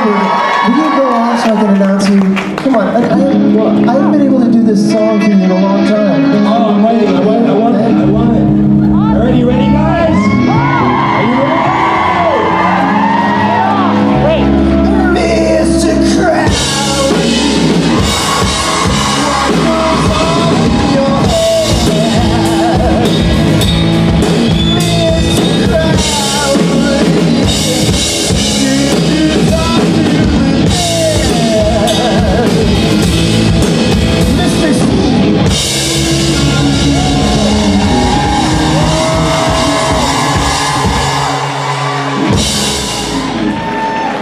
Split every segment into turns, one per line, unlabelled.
Will you go off so I can announce you? Come on, I haven't been able to do this song to you in a long time.
Oh, I'm waiting. I want it. Are you ready, guys? Are you ready? Wait. Mr. Crowley.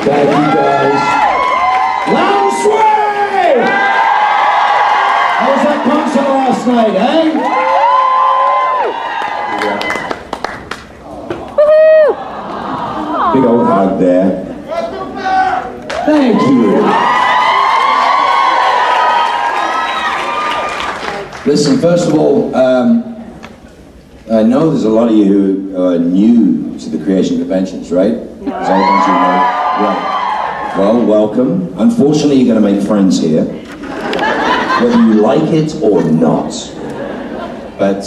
Thank you guys. Long sway! How was that concert last night, eh? Woohoo! Big old hug there. Thank you. Listen, first of all, I know there's a lot of you who are new to the creation conventions, right? As all of you know. Right. Well, welcome. Unfortunately, you're going to make friends here, whether you like it or not. But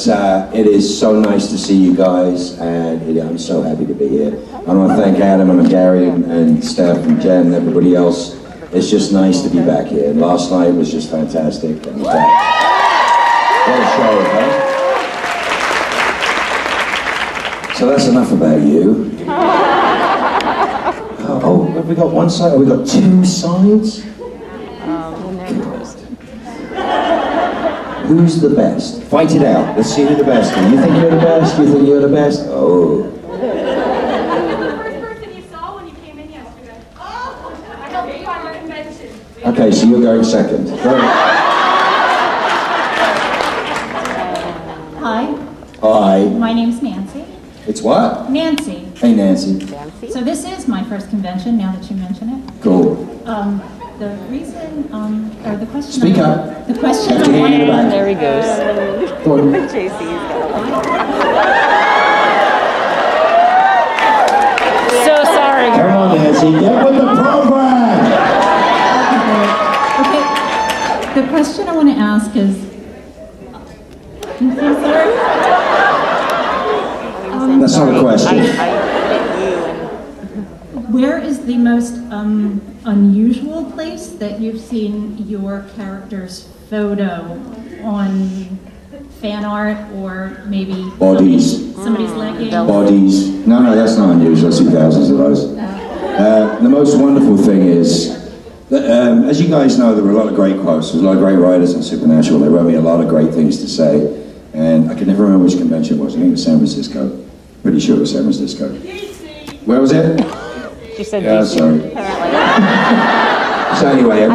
it is so nice to see you guys, and I'm so happy to be here. I want to thank Adam and Gary and Steph and Jen and everybody else. It's just nice to be back here. And last night was just fantastic. And, what a show, huh? So that's enough about you. Oh, have we got one side? Have we got two sides? Who's the best? Fight it out. Let's see who the best is. You think you're the best? You think you're the best? Oh.
The first person you saw when you came in yesterday. Oh, I helped you on the convention.
Okay, so you're going second.
Hi.
Hi.
My name's Nancy.
It's what?
Nancy.
Hey, Nancy.
So this is my first convention, now that you mention it.
Cool.
The reason, or the question...
Speak up.
The question
Have
I
to hand it
wanted...
back.
There he goes.
Go on.
So sorry.
Come on, Nancy. Get with the program.
Okay, the question I want to ask is... I'm so sorry.
That's not a question.
Where is the most unusual place that you've seen your character's photo on fan art or maybe
Bodies.
somebody's leggings?
Bodies. No, that's not unusual. I see thousands of those. The most wonderful thing is, that, as you guys know, there were a lot of great quotes. There was a lot of great writers on Supernatural. They wrote me a lot of great things to say. And I can never remember which convention it was. I think it was San Francisco. Pretty sure it was San Francisco. Where was it?
She said
Yeah,
DC,
sorry. So anyway,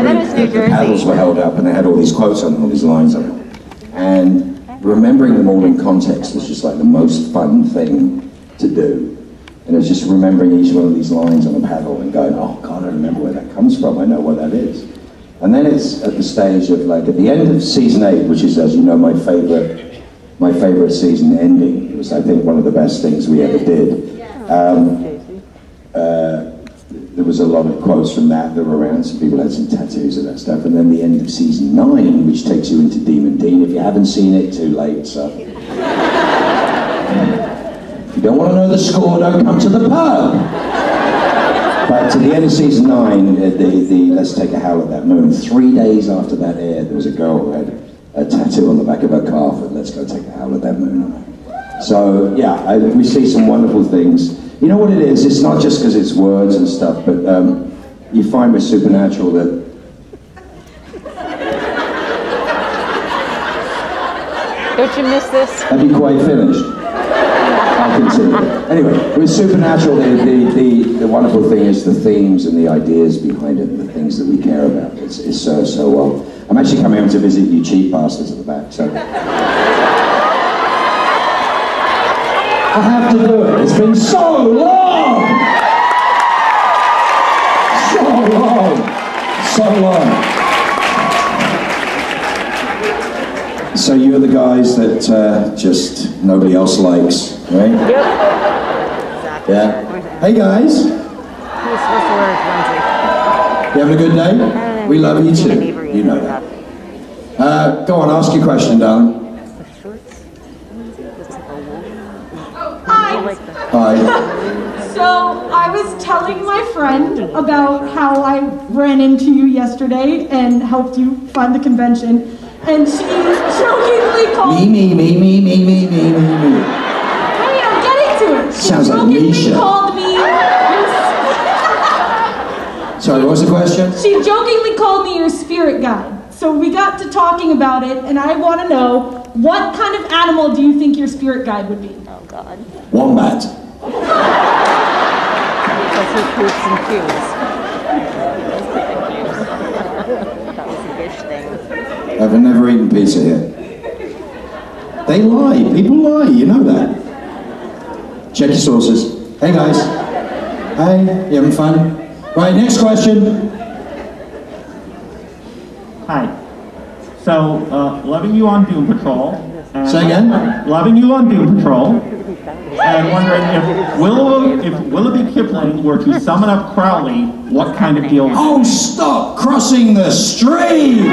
the paddles were held up and they had all these quotes on them, all these lines on them. And remembering them all in context was just like the most fun thing to do. And it was just remembering each one of these lines on a paddle and going, oh God, I remember where that comes from. I know what that is. And then it's at the stage of like, at the end of season 8, which is, as you know, my favorite season ending. It was, I think, one of the best things we ever did. There was a lot of quotes from that were around. Some people had some tattoos of that stuff. And then the end of season 9, which takes you into Demon Dean. If you haven't seen it, too late, so. If you don't want to know the score, don't come to the pub. But to the end of season 9, the Let's Take a Howl at That Moon, 3 days after that aired, there was a girl who had a tattoo on the back of her calf and Let's Go Take a Howl at That Moon. So, yeah, we see some wonderful things. You know what it is? It's not just because it's words and stuff, but you find with Supernatural that...
Don't you miss this?
Have you quite finished? I'll continue. Anyway, with Supernatural, the wonderful thing is the themes and the ideas behind it, the things that we care about. It's so well. I'm actually coming home to visit you cheap bastards at the back, so... I have to do it. It's been so long! So long. So you're the guys that just nobody else likes, right?
Yep.
Yeah. Hey guys.
Who's supposed to wear a onesie?
having a good day? We love you too. You know that. Go on, ask your question, darling.
Hi.
Hi.
So I was telling my friend about how I ran into you yesterday and helped you find the convention, and she jokingly called
Me.
Hey, I'm getting to it. She
Sounds like
jokingly
Misha.
called me.
Sorry, what was the question?
She jokingly called me your spirit guide. So we got to talking about it, and I want to know, what kind of animal do you think your spirit guide would be?
Oh, God.
Wombat.
Because he poops and pews. That was a wish thing.
I've never eaten pizza yet. They lie. People lie. You know that. Check your sources. Hey, guys. Hey, you having fun? Right, next question.
Hi. So, loving you on Doom Patrol. And
Say again?
Loving you on Doom Patrol. And wondering if Willoughby Kipling were to summon up Crowley, what kind of deal?
Oh, stop crossing the streams!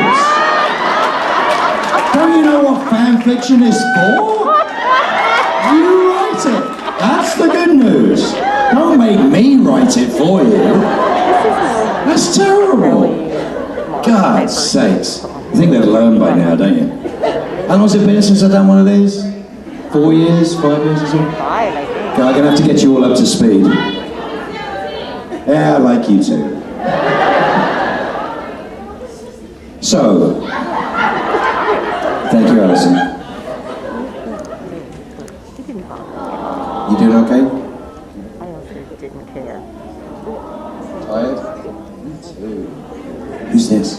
Don't you know what fan fiction is for? You write it. That's the good news. Don't make me write it for you. That's terrible. God's sakes. You think they'd learn by now, don't you? How long's it been since I've done one of these? 4 years, 5 years or something?
5, I think.
Okay, I'm gonna have to get you all up to speed. Yeah, I like you too. So, thank you, Alison. You doing okay?
I also didn't care.
Tired? Me too. Who's this?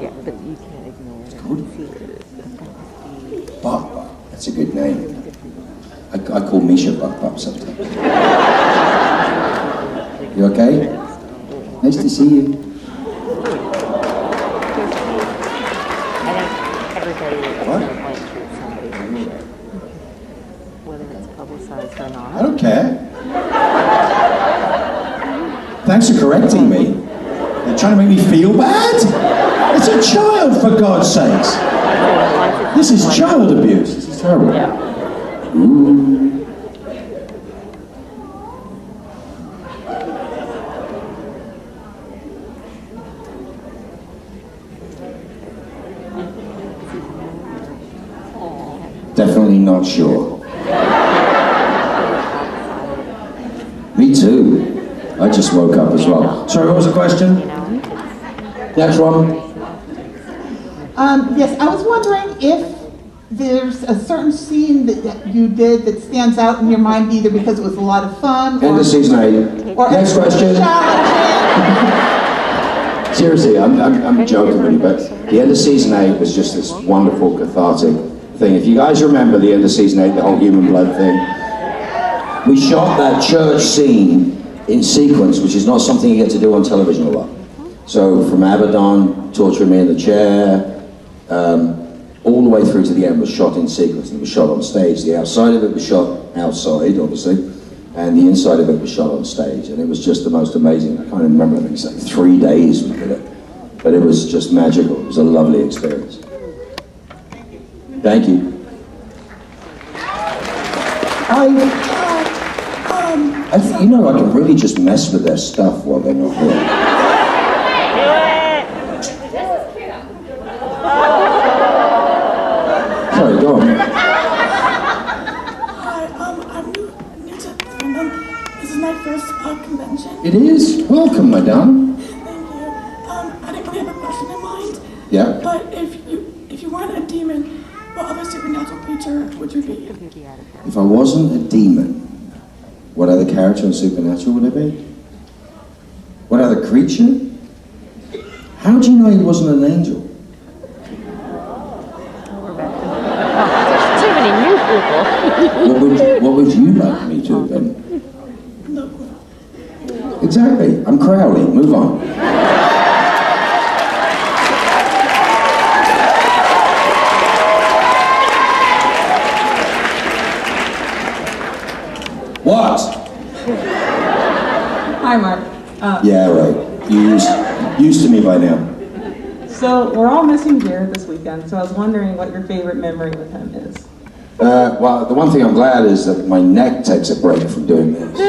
Yeah, but you can't ignore it.
Good. Bop Bop. That's a good name. I call Misha Bop Bop sometimes. You okay? Nice to see you.
I think everybody is
What?
going to treat somebody, whether it's publicized or not.
I don't care. Thanks for correcting me. You're trying to make me feel bad? It's a child, for God's sakes. This is child abuse. This is terrible. Ooh. Definitely not sure. Me too. I just woke up as well. Sorry, what was the question? Next one.
Yes, I was wondering if there's a certain scene that you did that stands out in your mind, either because it was a lot of fun
End
or
of season 8.
or
Next question.
challenging.
Seriously, I'm joking with you, but the end of season 8 was just this wonderful, cathartic thing. If you guys remember the end of season 8, the whole human blood thing, we shot that church scene in sequence, which is not something you get to do on television a lot. So from Abaddon, torturing me in the chair, all the way through to the end was shot in sequence. It was shot on stage. The outside of it was shot outside, obviously, and the inside of it was shot on stage. And it was just the most amazing. I can't even remember. I think it's like 3 days we did it, but it was just magical. It was a lovely experience. Thank you. I think, you know, I can really just mess with their stuff while they're not here. Sorry, go on.
Hi, I'm new to the fandom. This is my first convention.
It is. Welcome, madame.
Thank you. I didn't really have a question in mind.
Yeah.
But if you weren't a demon, what other supernatural creature would you be?
If I wasn't a demon, what other character in Supernatural would I be? What other creature? How do you know he wasn't an angel?
Too many new people.
What would you like me to have been?
No.
Exactly. I'm Crowley. Move on. What?
Hi, Mark.
Yeah, right. used to me by now.
So we're all missing Jared this weekend, so I was wondering what your favorite memory with him is.
Well, the one thing I'm glad is that my neck takes a break from doing this. You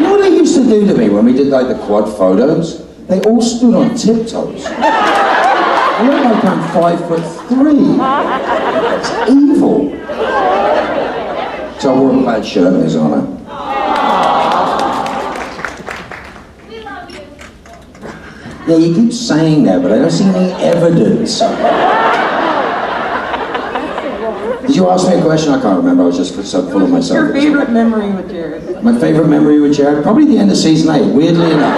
know what they used to do to me when we did like the quad photos? They all stood on tiptoes. I look like I'm 5'3". It's evil. So I wore a plaid shirt in his honor. Yeah, you keep saying that, but I don't see any evidence. Did you ask me a question? I can't remember. I was just so full of myself.
Your favorite memory with Jared?
My favorite memory with Jared? Probably the end of season 8, weirdly enough.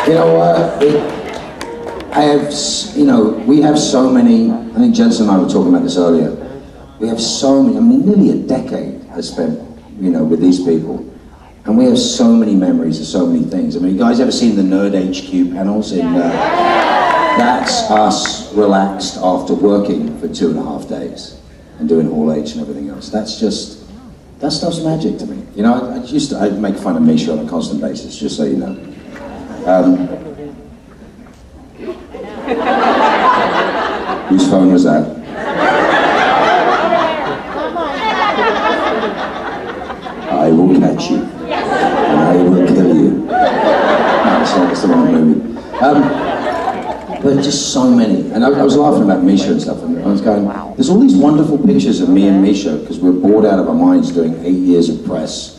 You know what? We have so many, I think Jensen and I were talking about this earlier. We have so many, I mean, nearly a decade I spent, with these people. And we have so many memories of so many things. I mean, you guys ever seen the Nerd HQ panels? That's us relaxed after working for 2.5 days and doing Hall H and everything else. That stuff's magic to me. I'd make fun of Misha on a constant basis, just so you know. Whose phone was that? I will catch you. And I will kill you. No, it's the wrong movie. But just so many. And I was laughing about Misha and stuff, and I was going, there's all these wonderful pictures of me and Misha, because we're bored out of our minds doing 8 years of press,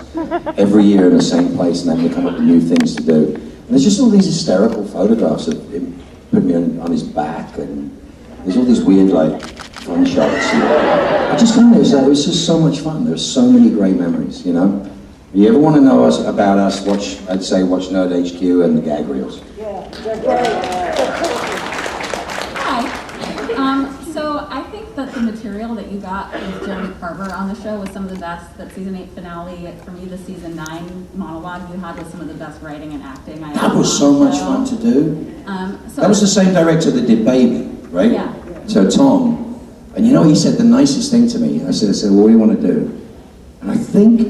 every year in the same place, and having to come up with new things to do. And there's just all these hysterical photographs of him putting me on his back, and there's all these weird, fun shots. And I just found it was just so much fun. There's so many great memories, If you ever want to know about us, watch Nerd HQ and the gag reels.
Hi. So I think that the material that you got with Jeremy Carver on the show was some of the best. That season 8 finale, for me, the season 9 monologue you had was some of the best writing and acting I ever
That was so much fun to do. That was the same director that did Baby, right?
Yeah.
So Tom, and he said the nicest thing to me. I said, well, what do you want to do? And I think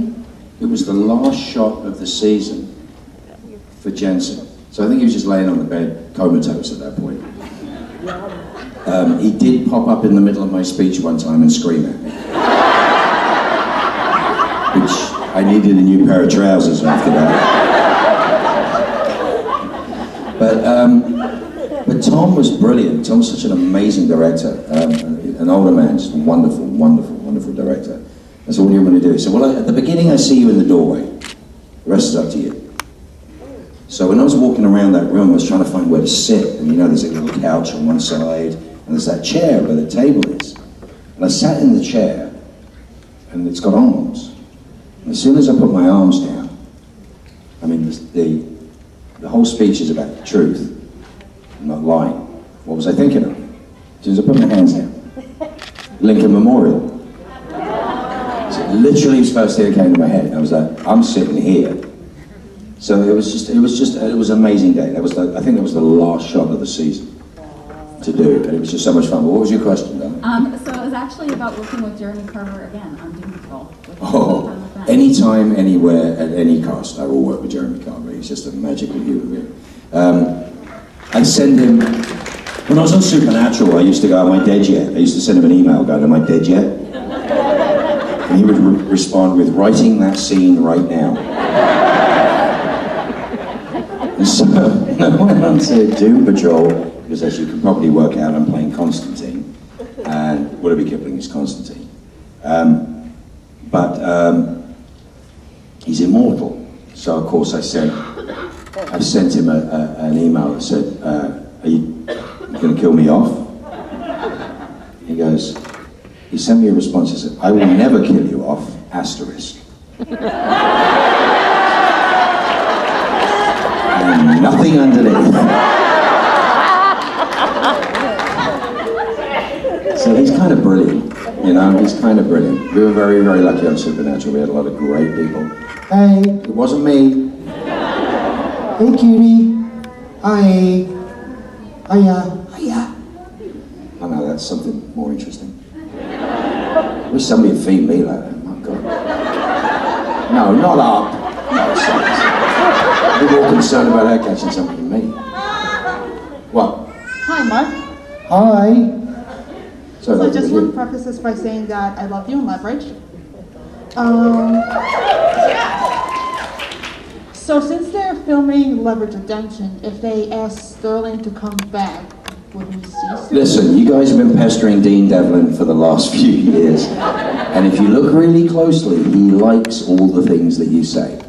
it was the last shot of the season for Jensen. So I think he was just laying on the bed, comatose at that point. He did pop up in the middle of my speech one time and scream at me. Which, I needed a new pair of trousers after that. But Tom was brilliant. Tom's such an amazing director. An older man, just a wonderful, wonderful, wonderful director. I said, what do you want to do? He said, well, at the beginning I see you in the doorway. The rest is up to you. So when I was walking around that room, I was trying to find where to sit. And there's a little couch on one side, and there's that chair where the table is. And I sat in the chair, and it's got arms. And as soon as I put my arms down, the whole speech is about the truth. I'm not lying. What was I thinking of? As soon as I put my hands down. Lincoln Memorial. So literally the first thing that came to my head. I was like, I'm sitting here. So it was an amazing day. I think that was the last shot of the season to do, and it was just so much fun. But what was your question, Dan?
So it was actually about working with Jeremy Carver again on Doom Patrol.
Anytime, anywhere, at any cost, I will work with Jeremy Carver. He's just a magical human being. I send him, when I was on Supernatural, I used to go, am I dead yet? I used to send him an email going, am I dead yet? And he would respond with, writing that scene right now. And so I went on to Doom Patrol, because as you can probably work out, I'm playing Constantine, and Willoughby Kipling is Constantine. But he's immortal. So of course I sent him an email that said, are you going to kill me off? He sent me a response. He said, I will never kill you off, asterisk. And nothing underneath. So he's kind of brilliant, he's kind of brilliant. We were very, very lucky on Supernatural. We had a lot of great people. Hey, it wasn't me. Hey, cutie. Hi. Hiya. Oh no, that's something more interesting. I wish somebody would feed me like that. My God. No, not up. I'd be more concerned about her catching something than me. What?
Hi, Mark.
Hi.
So I just want to preface this by saying that I love you and Leverage. So since they're filming Leverage Redemption, if they ask Sterling to come back, would we cease?
Listen, you guys have been pestering Dean Devlin for the last few years. And if you look really closely, he likes all the things that you say.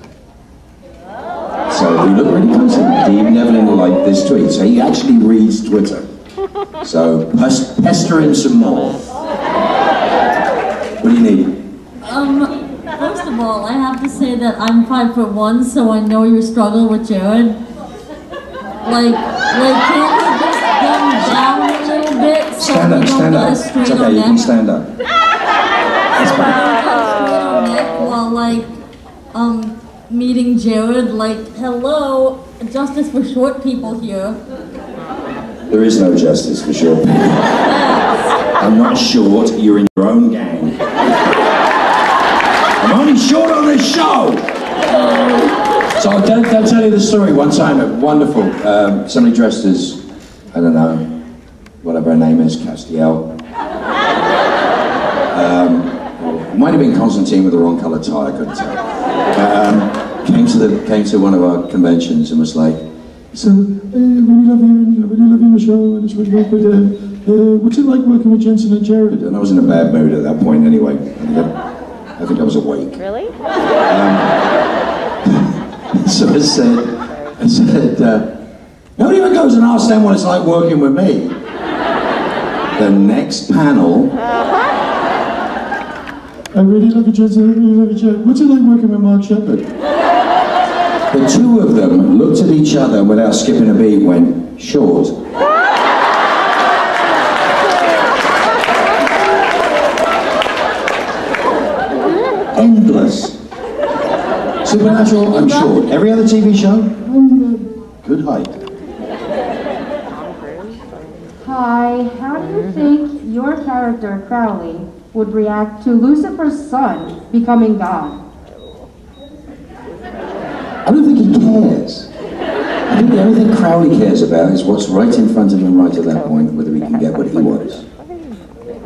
So if you look really closely, Dean Devlin liked this tweet. So he actually reads Twitter. So pester him some more. What do you need?
First of all, I have to say that I'm 5'1", so I know your struggle with Jared. Like, can't you just dumb down a little bit so
Stand up, stand up. It's okay, you can stand up. That's fine.
While meeting Jared, like, hello, justice for short people here.
There is no justice for short people. I'm not short, you're in your own gang. I'm only short on this show! So I'll tell you the story. One time, wonderful, somebody dressed as, I don't know, whatever her name is, Castiel. It might have been Constantine with the wrong colour tie, I couldn't tell. Came to one of our conventions and was like, so, really love you in the show, and it's really good, but what's it like working with Jensen and Jared? And I was in a bad mood at that point anyway. And, I think I was awake.
Really?
So I said, nobody ever goes and asks them what it's like working with me. The next panel, I really love you, Jensen, I really love you, Jared. What's it like working with Mark Sheppard? The two of them looked at each other without skipping a beat, went, short. Endless. Supernatural, I'm short. Every other TV show, good height.
Hi, how do you think your character, Crowley, would react to Lucifer's son becoming God?
I don't think he cares. I think the only thing Crowley cares about is what's right in front of him right at that point, whether he can get what he wants.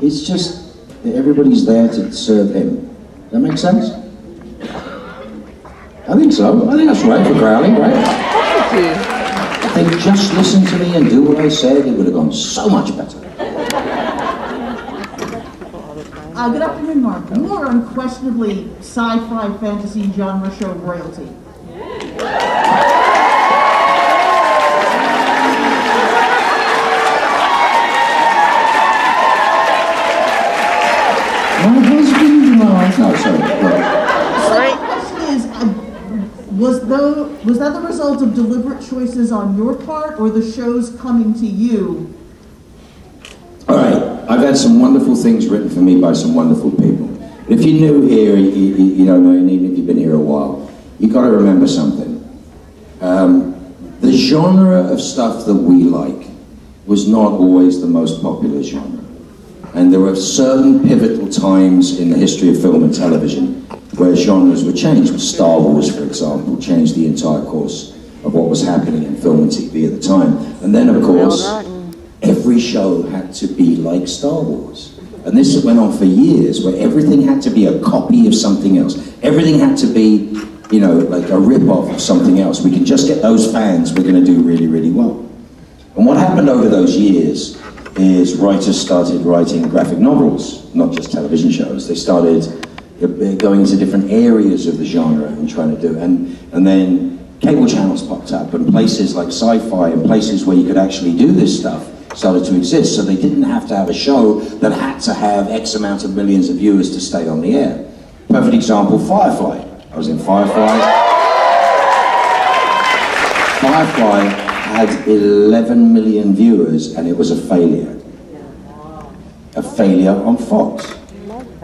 It's just that everybody's there to serve him. That make sense? I think so. I think that's right for Crowley, right? If they just listened to me and do what I said, it would have gone so much better.
Good afternoon, Mark. You are unquestionably sci-fi fantasy genre show royalty.
My husband, no, sorry.
So the question is, was that the result of deliberate choices on your part, or the shows coming to you?
All right, I've had some wonderful things written for me by some wonderful people. If you're new here, you don't know, and even if you've been here a while, you've got to remember something. The genre of stuff that we like was not always the most popular genre. And there were certain pivotal times in the history of film and television where genres were changed. Star Wars, for example, changed the entire course of what was happening in film and TV at the time. And then, of course, every show had to be like Star Wars. And this went on for years, where everything had to be a copy of something else. Everything had to be, you know, like a rip-off of something else. We can just get those fans, we're going to do really, really well. And what happened over those years is writers started writing graphic novels, not just television shows. They started going into different areas of the genre and trying to do it. And then cable channels popped up, and places like Sci-Fi and places where you could actually do this stuff started to exist. So they didn't have to have a show that had to have X amount of millions of viewers to stay on the air. Perfect example, Firefly. I was in Firefly. Firefly had 11 million viewers, and it was a failure. A failure on Fox.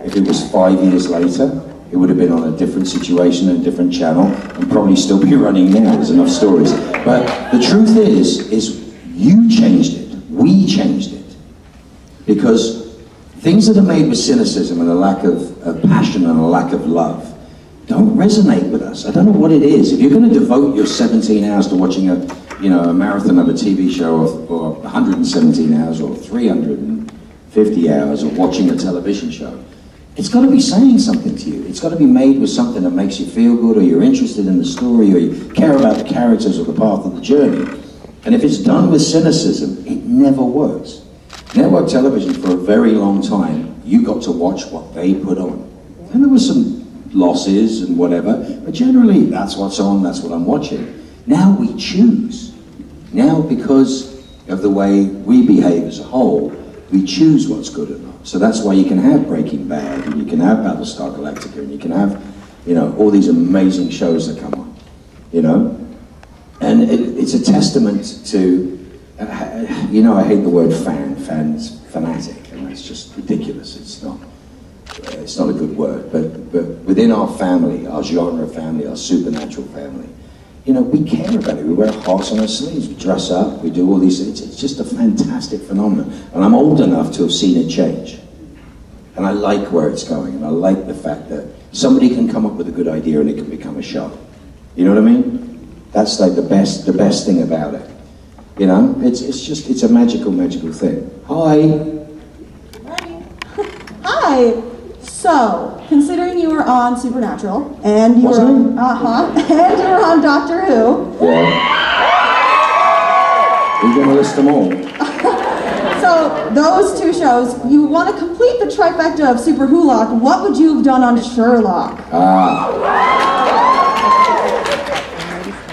If it was 5 years later, it would have been on a different situation and a different channel, and probably still be running now. There's enough stories. But the truth is you changed it. We changed it. Because things that are made with cynicism and a lack of passion and a lack of love, don't resonate with us. I don't know what it is. If you're going to devote your 17 hours to watching a marathon of a TV show, or 117 hours, or 350 hours of watching a television show, it's got to be saying something to you. It's got to be made with something that makes you feel good, or you're interested in the story, or you care about the characters or the path of the journey. And if it's done with cynicism, it never works. Network television, for a very long time, you got to watch what they put on. And there were some losses and whatever, but generally that's what's on, that's what I'm watching. Now we choose. Now, because of the way we behave as a whole, we choose what's good or not. So that's why you can have Breaking Bad, and you can have Battlestar Galactica, and you can have, all these amazing shows that come on, And it's a testament to, I hate the word fanatic, and that's just ridiculous. It's not a good word, but within our family, our genre family, our supernatural family, we care about it. We wear hearts on our sleeves, we dress up, we do all these things. It's just a fantastic phenomenon. And I'm old enough to have seen it change. And I like where it's going, and I like the fact that somebody can come up with a good idea and it can become a show. You know what I mean? That's like the best thing about it. It's a magical thing. Hi.
Hi. So, considering you were on Supernatural and you were on Doctor Who.
Yeah. We're going to list them all.
So, those two shows, you want to complete the trifecta of Super Wholock. What would you have done on Sherlock?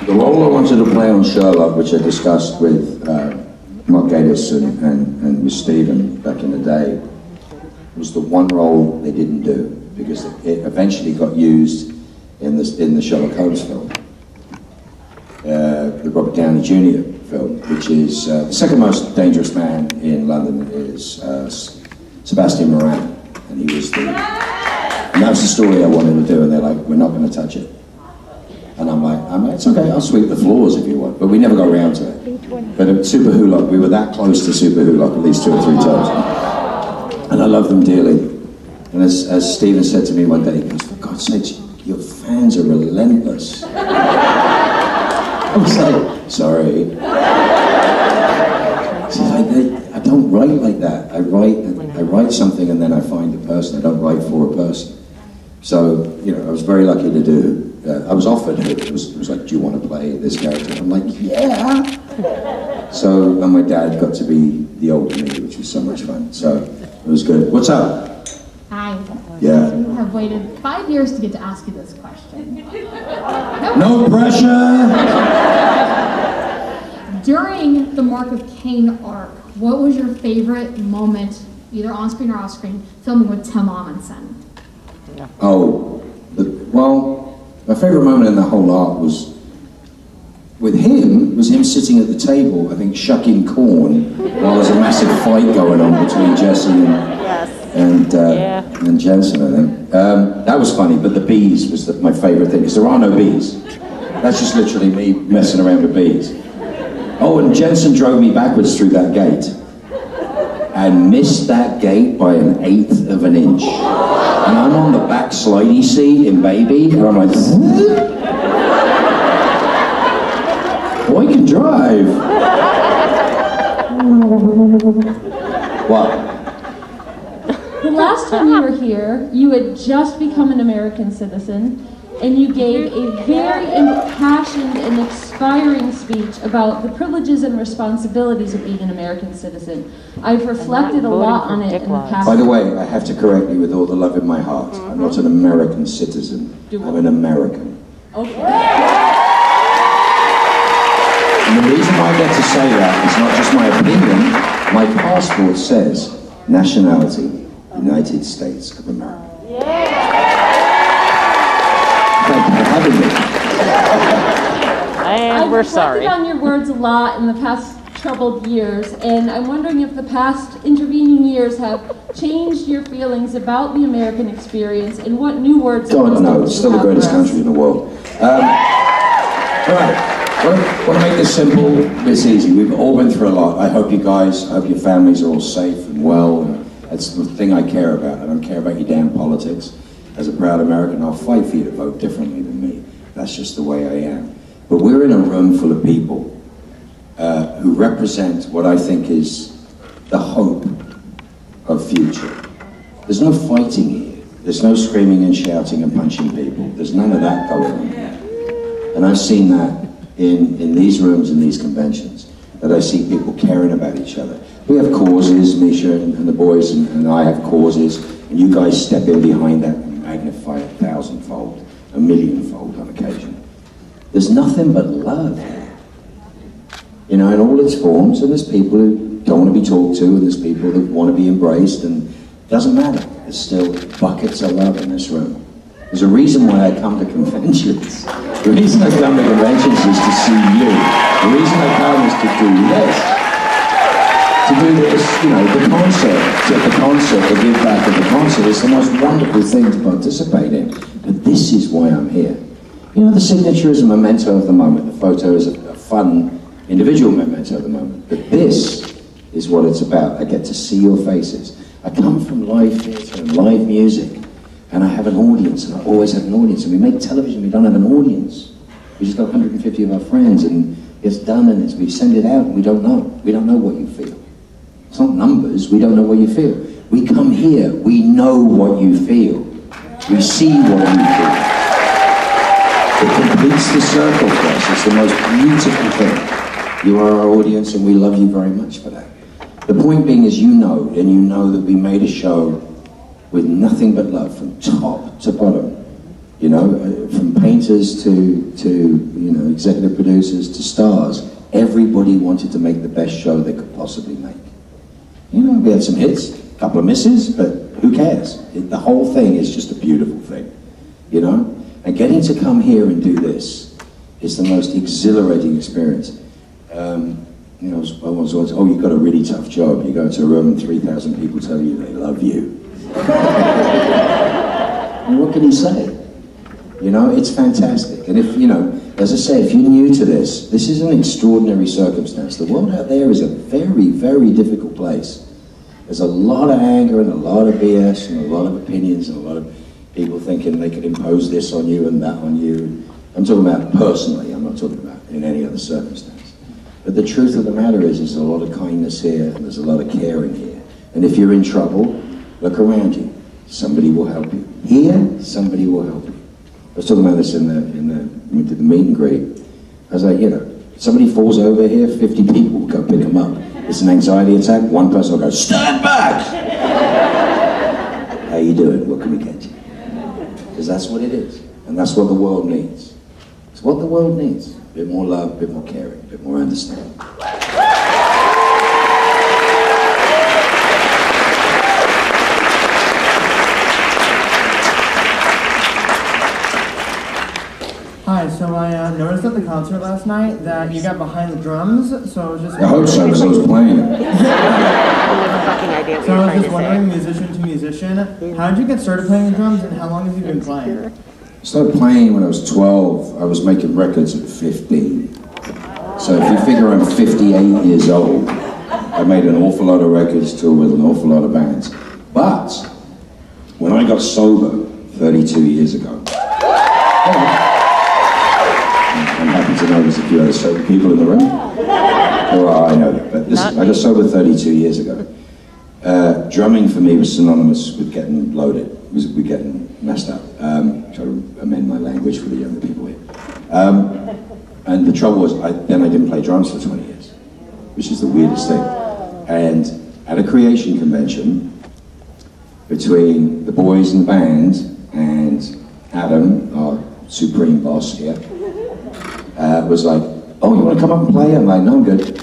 The role I wanted to play on Sherlock, which I discussed with Mark Gatiss and with Stephen back in the day, was the one role they didn't do, because it eventually got used in the Sherlock Holmes film, the Robert Downey Jr. film, which is the second most dangerous man in London is Sebastian Moran, and he was and that was the story I wanted to do, and they're like, we're not going to touch it. And I'm like, it's okay, I'll sweep the floors if you want. But we never got around to it. But at Super Wholock, we were that close to Super Wholock at least 2 or 3 times. And I love them dearly. And as Stephen said to me one day, he goes, for God's sake, your fans are relentless. I was like, sorry. She's like, I don't write like that. I write something and then I find a person. I don't write for a person. So, I was very lucky to do. I was offered it. It was like, do you want to play this character? I'm like, yeah. So, and my dad got to be the older me, which was so much fun. So, it was good. What's up?
Hi.
Yeah.
You have waited 5 years to get to ask you this question.
No pressure!
During the Mark of Cain arc, what was your favorite moment, either on screen or off screen, filming with Tim Amundsen?
My favorite moment in the whole arc was with him sitting at the table, I think shucking corn, while there's a massive fight going on between Jesse and Jensen, I think. That was funny, but the bees was my favorite thing, because there are no bees. That's just literally me messing around with bees. Oh, and Jensen drove me backwards through that gate. And missed that gate by 1/8 of an inch. And I'm on the back slidey seat in Baby, and I'm like, boy can drive. What?
The last time you were here, you had just become an American citizen, and you gave a very impassioned and inspiring speech about the privileges and responsibilities of being an American citizen. I've reflected a lot on it in the past.
By the way, I have to correct you with all the love in my heart. I'm not an American citizen. I'm an American.
Okay.
And the reason why I get to say that is not just my opinion. My passport says nationality, United States of America. Thank you for having me.
And we're sorry.
I've reflected on your words a lot in the past troubled years, and I'm wondering if the past intervening years have changed your feelings about the American experience, and what new words...
God, no, it's still the greatest country in the world. All right, I want to make this simple, it's easy. We've all been through a lot. I hope you guys, I hope your families are all safe and well, and that's the thing I care about. I don't care about your damn politics. as a proud American, I'll fight for you to vote differently than me. That's just the way I am. But we're in a room full of people who represent what I think is the hope of future. There's no fighting here. There's no screaming and shouting and punching people. There's none of that going on here. And I've seen that in these rooms and these conventions, that I see people caring about each other. We have causes, Misha and the boys and I have causes, and you guys step in behind that and magnify it 1,000-fold, 1,000,000-fold on occasion. There's nothing but love here. You know, in all its forms, and there's people who don't want to be talked to, and there's people that want to be embraced, and it doesn't matter. There's still buckets of love in this room. There's a reason why I come to conventions. The reason I come to conventions is to see you. The reason I come is to do this. To do this, you know, the concert, the give back of the concert is the most wonderful thing to participate in. But this is why I'm here. You know, the signature is a memento of the moment. The photo is a fun, individual memento of the moment. But this is what it's about. I get to see your faces. I come from live theatre and live music, and I have an audience, and I always have an audience. And we make television, we don't have an audience. We just got 150 of our friends, and it's done, and we send it out, and we don't know. We don't know what you feel. It's not numbers, we don't know what you feel. We come here, we know what you feel. We see what you feel. It completes the circle for us. It's the most beautiful thing. You are our audience, and we love you very much for that. The point being is you know that we made a show with nothing but love from top to bottom. You know, from painters to you know, executive producers to stars. Everybody wanted to make the best show they could possibly make. You know, we had some hits, a couple of misses, but who cares? The whole thing is just a beautiful thing, you know? And getting to come here and do this is the most exhilarating experience. You know, I was always, oh, you've got a really tough job. You go to a room and 3,000 people tell you they love you. And what can you say? You know, it's fantastic. And if, you know, as I say, if you're new to this, this is an extraordinary circumstance. The world out there is a very, very difficult place. There's a lot of anger and a lot of BS and a lot of opinions and a lot of people thinking they could impose this on you and that on you. I'm talking about personally, I'm not talking about in any other circumstance. But the truth of the matter is there's a lot of kindness here and there's a lot of caring here. And if you're in trouble, look around you. Somebody will help you. Here, somebody will help you. I was talking about this when we did the meet and greet. I was like, you know, somebody falls over here, 50 people will go pick them up. It's an anxiety attack, one person will go, stand back! How you doing? What can we get you? Because that's what it is. And that's what the world needs. It's what the world needs. A bit more love, a bit more caring, a bit more understanding.
Hi, so I noticed at the concert last night that you got behind the drums, so I was just...
I hope so, because I was playing it.
So I was just wondering, musician to musician, how did you get started playing the drums and how long have you been playing?
I started playing when I was 12. I was making records at 15. So if you figure I'm 58 years old, I made an awful lot of records, toured with an awful lot of bands. But when I got sober 32 years ago, I'm happy to know there's a few other sober people in the room. Well, I know that, but listen, I got sober 32 years ago. Drumming for me was synonymous with getting loaded, with getting messed up. Try to amend my language for the younger people here. And the trouble was, then I didn't play drums for 20 years, which is the weirdest thing. And at a creation convention, between the boys in the band and Adam, our supreme boss here, was like, oh, you want to come up and play? I'm like, no, I'm good.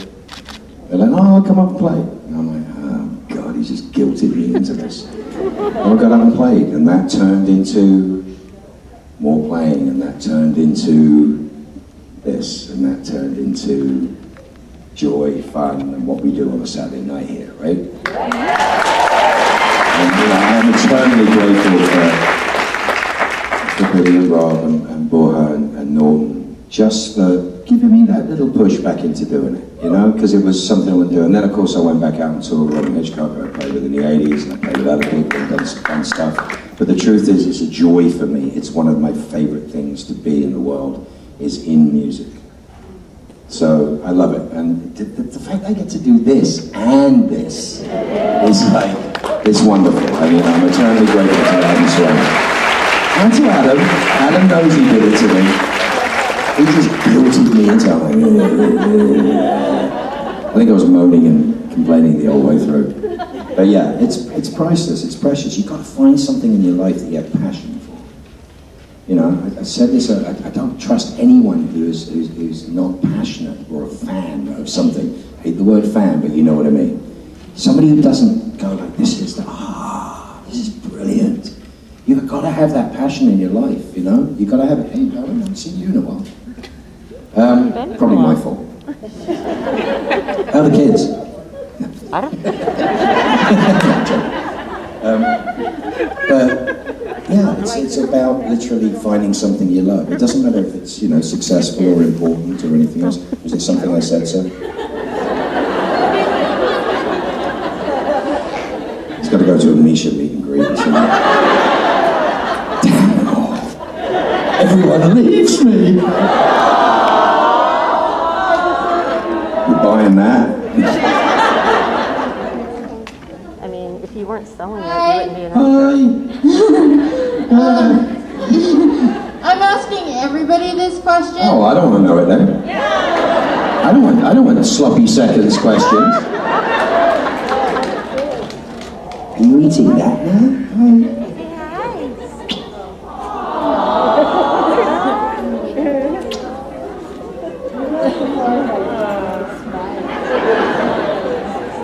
They're like, no, I'll come up and play. And I'm like, oh, God, he just guilted me into this. And I got up and played, and that turned into more playing, and that turned into this, and that turned into joy, fun, and what we do on a Saturday night here, right? And you know, I am eternally grateful for Billy and Rob and Borja and Norton, just for giving me that little push back into doing it, you know, because it was something I would do. And then, of course, I went back out and toured with Robin Hitchcock, I played with in the 80s, and I played with other people and done stuff. But the truth is, it's a joy for me. It's one of my favorite things to be in the world, is in music. So I love it. And the fact I get to do this and this is like, it's wonderful. I mean, I'm eternally grateful to Adam Swan. And to Adam. Adam knows he did it to me. He just guilted me into I think I was moaning and complaining the whole way through. But yeah, it's priceless, it's precious. You've got to find something in your life that you have passion for. You know, I said this, I don't trust anyone who's not passionate or a fan of something. I hate the word fan, but you know what I mean. Somebody who doesn't go like, this is brilliant. You've got to have that passion in your life, you know? You've got to have it. Hey, I haven't seen you in a while. Probably my fault. How are the kids?
I don't
but yeah, it's about literally finding something you love. It doesn't matter if it's, you know, successful or important or anything else. Was it something I said so? He's got to go to a Misha meet and greet or something. Damn it all. Everyone leaves me. You're buying that?
I mean, if you weren't selling it, you
Hi.
wouldn't be an actor.
I'm asking everybody this question.
Oh, I don't want to know it then. I don't want sloppy seconds questions. Are you eating that now?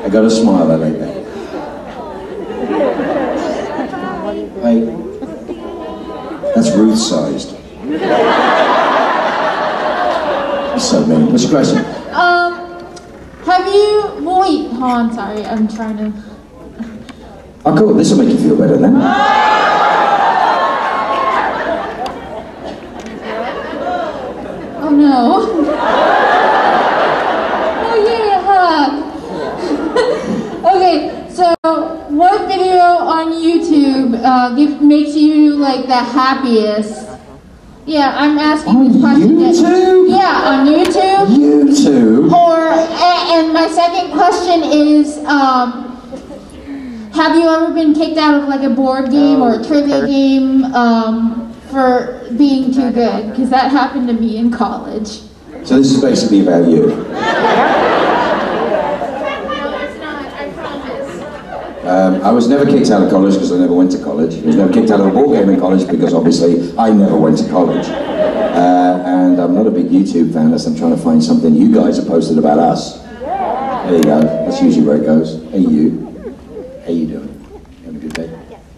I got a smile, I like that. Hey, that's Ruth-sized. That's so mean. What's your question?
Have you, wait, hold on, sorry, I'm trying to.
Oh, cool. This will make you feel better then.
Oh no. Oh yeah, hug. Okay, so what video on YouTube makes you like the happiest? Yeah, I'm asking this question.
YouTube?
Yeah, on YouTube.
YouTube?
And my second question is, have you ever been kicked out of like a board game or a trivia game for being too good? Because that happened to me in college.
So this is basically about you.
No, it's not. I promise.
I was never kicked out of college because I never went to college. I was never kicked out of a ball game in college because obviously I never went to college. And I'm not a big YouTube fan unless I'm trying to find something you guys have posted about us. There you go. That's usually where it goes. Hey you. How you doing? Having a good day?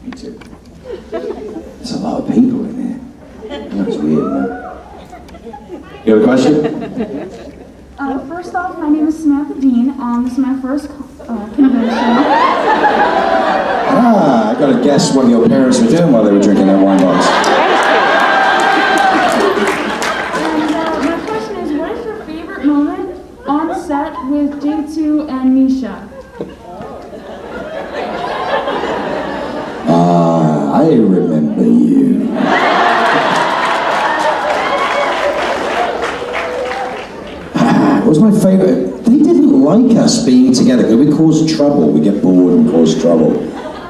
Me too. There's a lot of people in there. That's weird, man. You have a question?
First off, my name is Samantha Dean. This is my first convention.
Ah, I got to guess what your parents were doing while they were drinking that wine box.
And my question is, what is your favorite moment on set with J2 and Misha?
Ah, I remember you. What was my favorite? They didn't like us being together. We caused trouble. We get bored and cause trouble.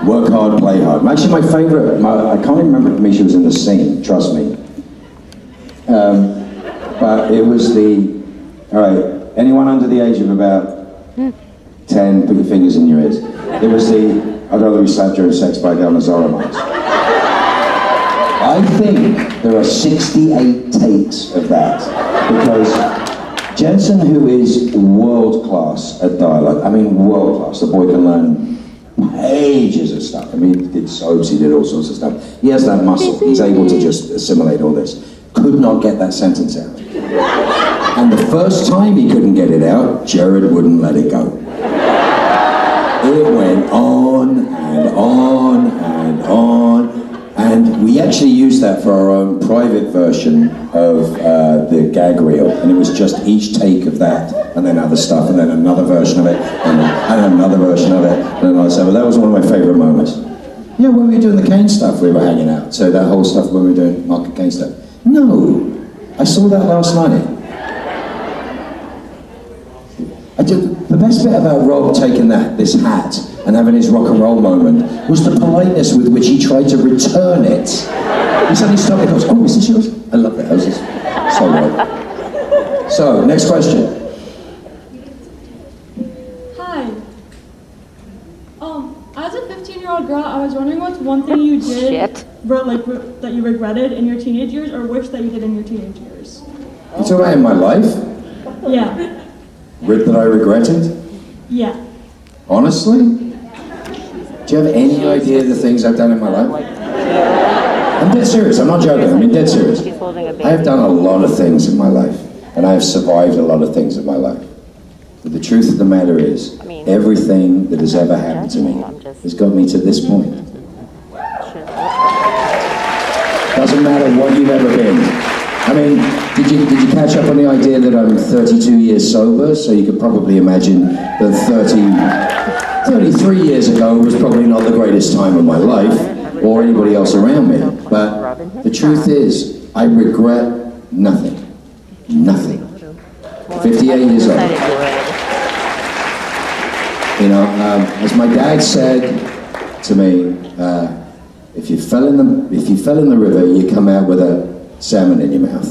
Work hard, play hard. Actually, my favorite, I can't even remember if Misha was in the scene, trust me. But it was all right, anyone under the age of about 10, put your fingers in your ears. It was I'd rather be slapped during sex by Del Zoramites. I think there are 68 takes of that, because Jensen, who is world-class at dialogue, I mean world-class, the boy can learn pages of stuff. I mean, he did soaps, he did all sorts of stuff. He has that muscle, he's able to just assimilate all this. Could not get that sentence out. And the first time he couldn't get it out, Jared wouldn't let it go. It went on and on and on. And we actually used that for our own private version of the gag reel. And it was just each take of that, and then other stuff, and then another version of it, and another version of it, and another stuff. But that was one of my favorite moments. Yeah, when we were doing the Kane stuff, we were hanging out. So that whole stuff when we were doing Mark and Kane stuff. No, I saw that last night. The best bit about Rob taking this hat, and having his rock and roll moment was the politeness with which he tried to return it. He suddenly stopped and goes, "Oh, is this yours?" I love that. That was just so Rob. So, next question.
Hi. As a 15-year-old girl, I was wondering what's one thing you did that you regretted in your teenage years, or wish that you did in your teenage years?
You talking about in my life?
Yeah.
That I regretted?
Yeah.
Honestly? Do you have any idea of the things I've done in my life? I'm dead serious, I'm not joking, I'm dead serious. I have done a lot of things in my life, and I have survived a lot of things in my life. But the truth of the matter is, everything that has ever happened to me has got me to this point. Doesn't matter what you've ever been. I mean, did you catch up on the idea that I'm 32 years sober? So you could probably imagine that 33 years ago was probably not the greatest time of my life, or anybody else around me. But the truth is, I regret nothing. Nothing. 58 years old. You know, as my dad said to me, if you fell in the river, you come out with a salmon in your mouth.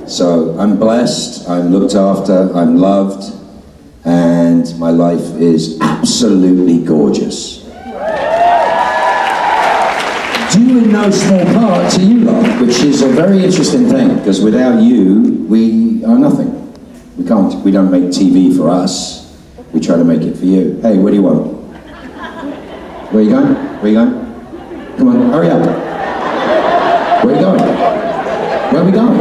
So I'm blessed, I'm looked after, I'm loved, and my life is absolutely gorgeous. Due in no small part to you lot, which is a very interesting thing, because without you, we are nothing. We don't make TV for us. We try to make it for you. Hey, what do you want? Where are you going? Where are you going? Come on, hurry up. Where are you going? Where are we going?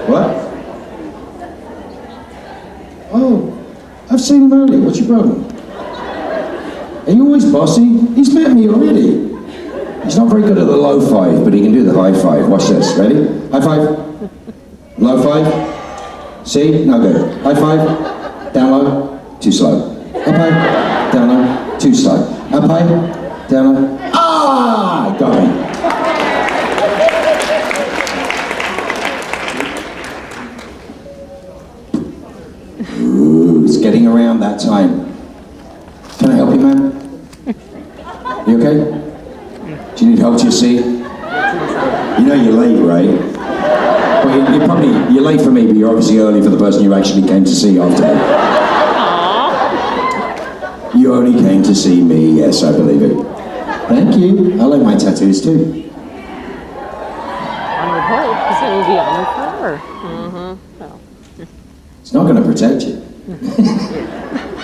What? Oh, I've seen him earlier. What's your problem? Are you always bossy? He's met me already. He's not very good at the low five, but he can do the high five. Watch this. Ready? High five. Low five. See? No good. High five. Down low. Too slow. Up high. Down low. Too slow. Up high. Down low. Ah! Got me. Ooh, it's getting around that time. Can I help you, man? You okay? Do you need help to your seat? You know you're late, right? Well, you're late for me, but you're obviously early for the person you actually came to see after me. You only came to see me, yes, I believe it. Thank you. I like my tattoos too.
Onward hope, because it will be onward forever.
It's not going to protect you.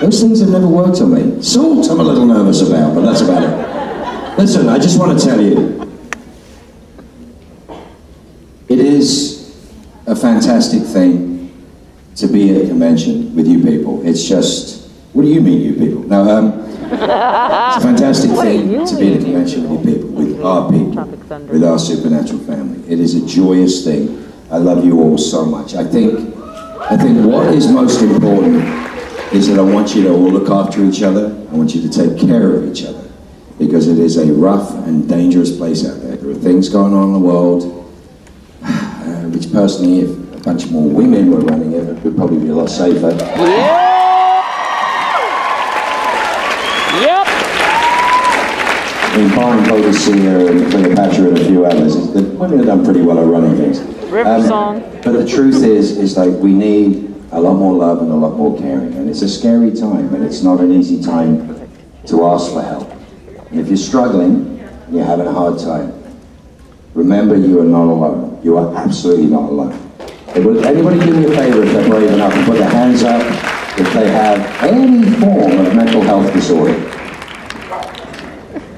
Those things have never worked on me. Salt I'm a little nervous about, but that's about it. Listen, I just want to tell you, it is a fantastic thing to be at a convention with you people. It's just, what do you mean, you people? No, it's a fantastic thing to be at a convention with you people, with our people, with our supernatural family. It is a joyous thing. I love you all so much. I think what is most important is that I want you to all look after each other. I want you to take care of each other, because it is a rough and dangerous place out there. There are things going on in the world, which personally, if a bunch more women were running it, it would probably be a lot safer.
Yep.
I mean, barring Bodicea and Cleopatra and a few others, the women have done pretty well at running things. But the truth is like we need a lot more love and a lot more caring, and it's a scary time, and it's not an easy time to ask for help. And if you're struggling, and you're having a hard time, remember you are not alone. You are absolutely not alone. Would anybody do me a favor if they're brave enough and put their hands up if they have any form of mental health disorder?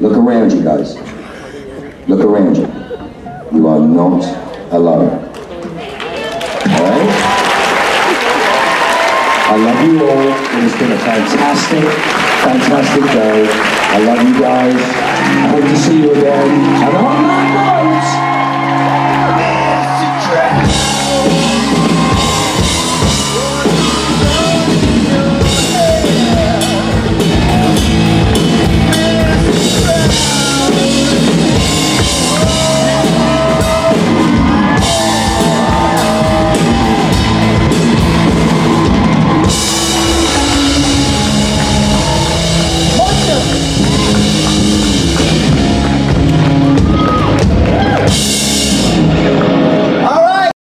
Look around you guys. Look around you. You are not alone. Alright? I love you all. It has been a fantastic, fantastic day. I love you guys. I hope to see you again. And on that note,